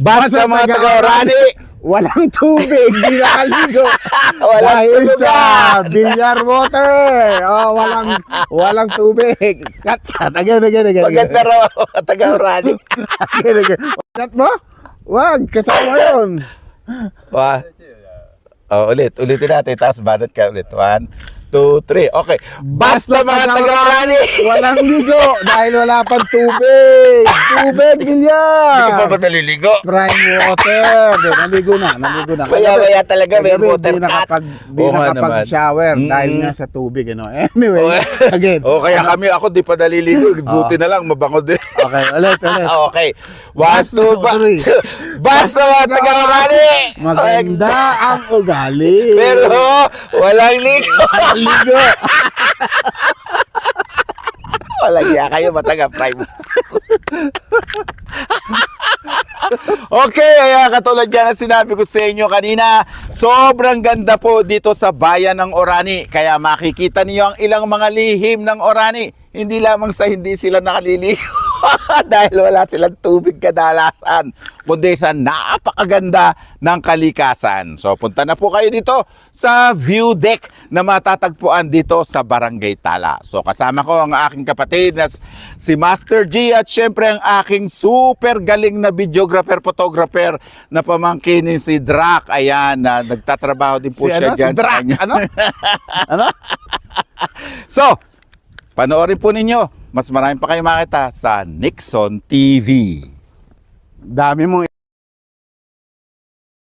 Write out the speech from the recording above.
Basta mga taga-Orani, walang tubig, di nakaligo. walang Dahil tubig. sa billiard water. Oh, walang tubig. Cut. Again. Maganda raw mga taga-Orani. Again. Cut mo? Wag, kasama yun. Ulitin natin, tapos banat ka ulit. 1, 2, 3. Okay. Basta mga taga-Orani. Walang ligo dahil wala pang tubig. Tubig, Hindi ka pa billiard. ba naliligo? Prime water. Naligo na. Maya talaga may Kagabi, water cut. Di Oo nga nakapag-shower naman. dahil nga sa tubig. Ano? Anyway, again. Kaya ako di pa naliligo. Buti na lang, mabango din. Okay, ulit. Okay. 1, 2, 3. Basta mga taga-Orani. Maganda ang ugali. Pero walang ligo. ligo. Walang iya kayo, mataga-prime. Okay, kaya katulad yan ang sinabi ko sa inyo kanina, sobrang ganda po dito sa bayan ng Orani. Kaya makikita niyo ang ilang mga lihim ng Orani. Hindi lamang sa hindi sila nakaliligo dahil wala silang tubig kadalasan, kundi sa napakaganda ng kalikasan. So punta na po kayo dito sa view deck na matatagpuan dito sa Barangay Tala. So kasama ko ang aking kapatid na si Master G at syempre ang aking super galing na videographer, photographer na pamangkin ni si Drac. Ayan, na nagtatrabaho din po siya dyan. Si Drac? Ano? So, panoorin po ninyo. Mas marami pa kayo makita sa Nixon TV. Dami mong